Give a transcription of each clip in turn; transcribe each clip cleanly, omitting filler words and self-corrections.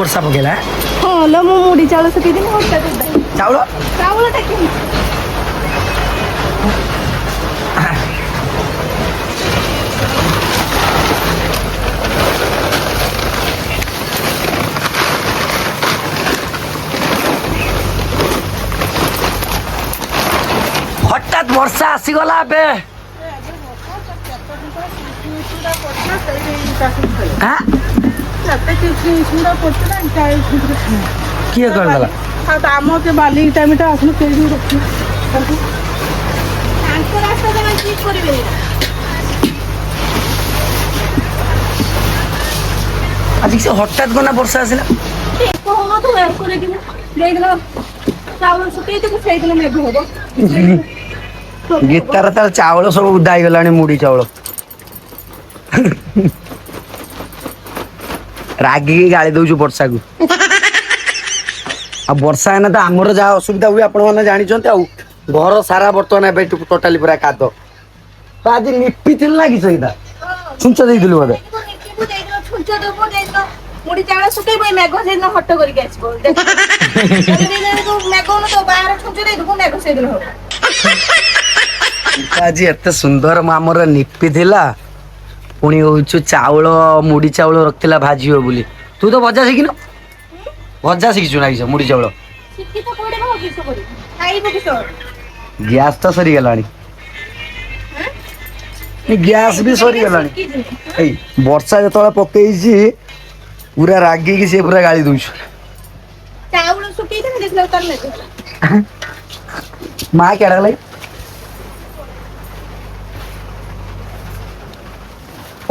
ବର୍ଷା ପକେଇଲା। ହଁ ଲୋ ମୁଁ ମୁଢି ଚାଉଳ ଶୁଖେଇଥିଲି ହଠାତ୍ ଚାଉଳ ଚାଉଳଟା କିଣି ହଠାତ୍ ବର୍ଷା ଆସିଗଲା ଏବେ। କିଏ କରିଦେଲା? ଆମ ସେ ବାଲି ଟାଇମଟା ଆସିଲେ କେହି ରଖିବ ତାଙ୍କ ରାସ୍ତା ସେମାନେ ଠିକ କରିବେ। ଆଜି ସେ ହଠାତ୍ କନା ବର୍ଷା ଆସିଲା। ଚାଉଳ ଶୁଖେଇଥିବୁ ସେଇଦିନ ମେଘ ହବ। ଗୀତାର ତାର ଚାଉଳ ସବୁ ଉଦା ହେଇଗଲାଣି, ମୁଢି ଚାଉଳ। ରାଗିକି ଗାଳି ଦଉଛୁ ବର୍ଷାକୁ। ଆଉ ବର୍ଷା ହେନେ ତ ଆମର ଯାହା ଅସୁବିଧା ହୁଏ ଆପଣ ମାନେ ଜାଣିଛନ୍ତି। ଆଉ ଘର ସାରା ବର୍ତ୍ତମାନ ଏବେ ଟୋଟାଲି ପୁରା କାଦ। ତ ଆଜି ଲିପିଥିଲୁ ନା କି ସେଇଟା ଛୁଞ୍ଚ ଦେଇଥିଲୁ ବୋଧେ। ମୁଢି ଚାଉଳ ଶୁଖେଇବ ମେଘ ସେଇଦିନ ହଟ କରିକି ଆସିବ। ଆଜି ଏତେ ସୁନ୍ଦର ଆମର ନିପି ଥିଲା। ପୁଣି ହଉଛୁ ଚାଉଳ ମୁଢି ଚାଉଳ ରଖିଥିଲା ଭାଜିବ ବୋଲି। ତୁ ତ ଭଜା ଶିଖିନୁ। ଭଜା ଶିଖିଛୁ ନା କିସ ମୁଢି ଚାଉଳ। ଗ୍ୟାସ ତ ସରିଗଲାଣି। ଗ୍ୟାସ ବି ସରିଗଲାଣି। ଏଇ ବର୍ଷା ଯେତେବେଳେ ପକେଇଛି ପୁରା ରାଗିକି ସେ ପୁରା ଗାଳି ଦଉଛି। ଚାଉଳ ଶୁଖେଇଥିଲି ଦେଖିଲା ତାର ମେଘ ହେଲା। ମା କେଡା ଲାଗି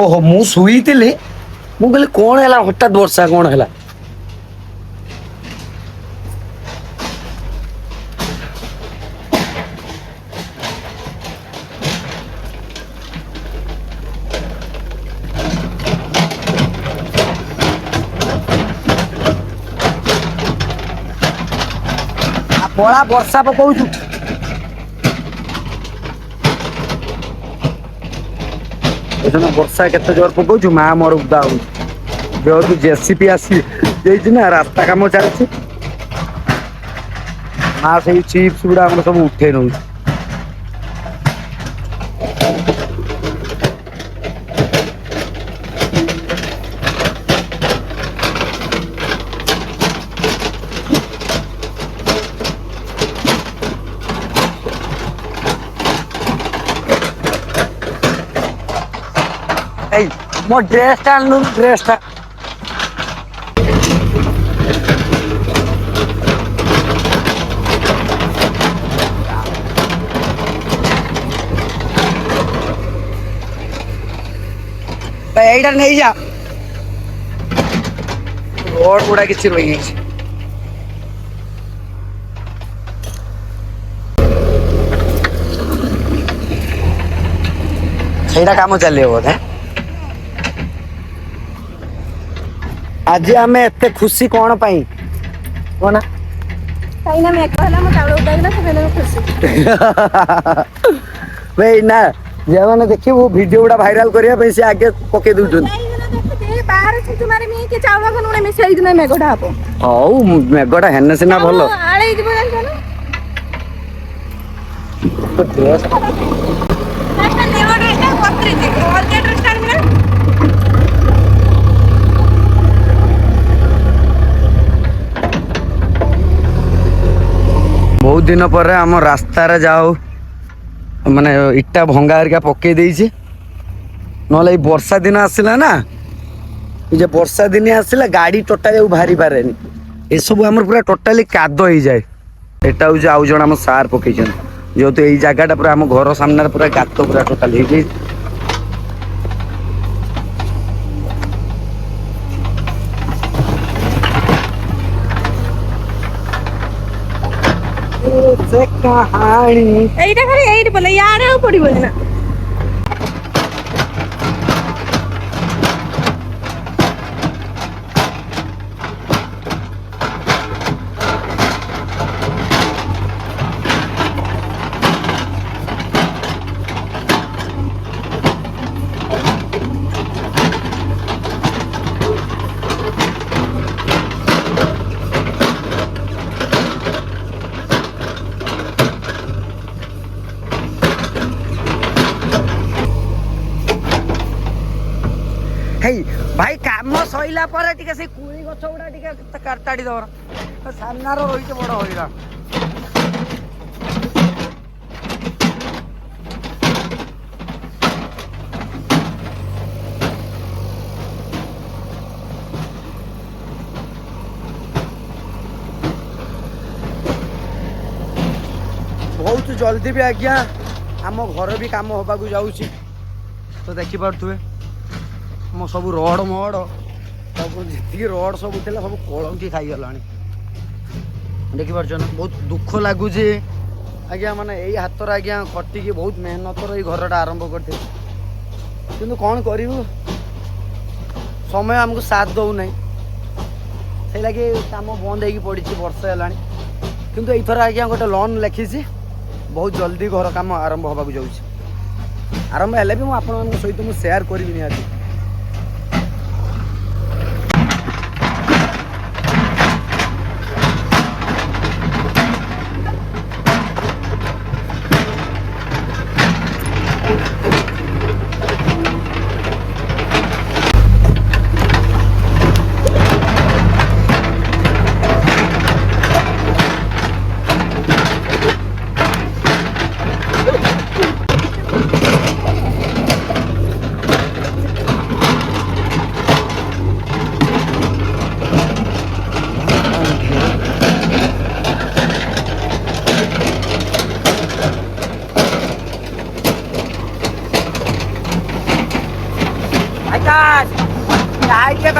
ଓହୋ ମୁଁ ଶୋଇଥିଲି। ମୁଁ କହିଲି କଣ ହେଲା ହଠାତ୍ ବର୍ଷା କଣ ହେଲା। ପଳା ବର୍ଷା ପକଉଛୁ। ଏଦିନ ବର୍ଷା କେତେ ଜୋର ପକଉଛୁ ମା ମୋର ଉଦା ହଉଛି। ଯେହେତୁ ଜେସିପି ଆସି ଯାଇଛି ନା ରାସ୍ତା କାମ ଚାଲିଛି। ମା ସେଇ ଚିପ୍ସ ଗୁଡା ଆମର ସବୁ ଉଠେଇ ନଉଛି। ଏଇ ମୋ ଡ୍ରେସ ଟା ଆଣିଲୁ ଡ୍ରେସ ଟା। ଏଇଟା ନେଇଯା। ରୋଡ ଗୁଡା କିଛି ରହିଯାଇଛି। ସେଇଟା କାମ ଚାଲିବ ବୋଧେ। ଆଜି ଆମେ ଏତେ ଖୁସି କଣ ପାଇଁ କହନା। କାହିଁକିନା ମେଘ ହେଲା ମୋ ଚାଉଳ ଓଦା ହେଇଗଲା ସେଥିପାଇଁ ମୁଁ ଖୁସି। ଭାଇ ନା ଯେଉଁମାନେ ଦେଖିବୁ ଭିଡିଓ ଗୁଡା ଭାଇରାଲ କରିବା ପାଇଁ ସେ ଆଗେ ପକେଇ ଦଉଛନ୍ତି। ବାହାରେ ଛିଞ୍ଚୁ ମାରିମି କି ଚାଉଳ ଲୁଣ ସେଇଦିନ ମେଘଟା ହବ। ହଉ ମେଘଟା ହେନେ ସିନା ଭଲ। ଆଳେଇ ଯିବ ଜାଣିଛ ନା। ବହୁତ ଦିନ ପରେ ଆମ ରାସ୍ତାରେ ଯାଉ ମାନେ ଇଟା ଭଙ୍ଗା ହେରିକା ପକେଇ ଦେଇଛି। ନହେଲେ ଏଇ ବର୍ଷା ଦିନ ଆସିଲା ନା। ଏ ଯେ ବର୍ଷା ଦିନିଆ ଆସିଲା ଗାଡି ଟୋଟାଲି ଆଉ ବାହାରି ପାରେନି। ଏସବୁ ଆମର ପୁରା ଟୋଟାଲି କାଦ ହେଇଯାଏ। ଏଟା ହଉଛି ଆଉ ଜଣ ଆମ ସାର୍ ପକେଇଛନ୍ତି। ଯେହେତୁ ଏଇ ଜାଗାଟା ପୁରା ଆମ ଘର ସାମ୍ନାରେ ପୁରା ଗାତ ପୁରା ଟୋଟାଲ ହେଇଯାଇଛି। ସେ କାହାଣୀ ଏଇଟା ଖାଲି ଏଇଠି ପଡିଲା ୟାର ଆଉ ପଡିବନି ନା। ସଇଲା ପରେ ଟିକେ ସେଇ କୁଳି ଗଛ ଗୁଡ଼ା ଟିକେ କାଟାଡ଼ି ଦେବ ସାମ୍ନାର ରହିଛି ବଡ଼ ହଇରାଣ। ବହୁତ ଜଲ୍ଦି ବି ଆଜ୍ଞା ଆମ ଘର ବି କାମ ହେବାକୁ ଯାଉଛି ତ ଦେଖିପାରୁଥିବେ ଆମ ସବୁ ରଡ଼ ମଡ଼ ସବୁ ଯେତିକି ରଡ଼ ସବୁ ଥିଲା ସବୁ କଳଙ୍କି ଖାଇଗଲାଣି ଦେଖିପାରୁଛ ନା। ବହୁତ ଦୁଃଖ ଲାଗୁଛି ଆଜ୍ଞା ମାନେ ଏଇ ହାତରେ ଆଜ୍ଞା ଖଟିକି ବହୁତ ମେହନତର ଏଇ ଘରଟା ଆରମ୍ଭ କରିଥିଲି କିନ୍ତୁ କ'ଣ କରିବୁ ସମୟ ଆମକୁ ସାଥ ଦେଉନାହିଁ ସେଇ ଲାଗି କାମ ବନ୍ଦ ହେଇକି ପଡ଼ିଛି ବର୍ଷେ ହେଲାଣି। କିନ୍ତୁ ଏଇଥର ଆଜ୍ଞା ଗୋଟେ ଲୋନ୍ ଲେଖିଛି ବହୁତ ଜଲ୍ଦି ଘର କାମ ଆରମ୍ଭ ହେବାକୁ ଯାଉଛି। ଆରମ୍ଭ ହେଲେ ବି ମୁଁ ଆପଣମାନଙ୍କ ସହିତ ମୁଁ ସେୟାର କରିବି ନିହାତି। Guys, ya hay que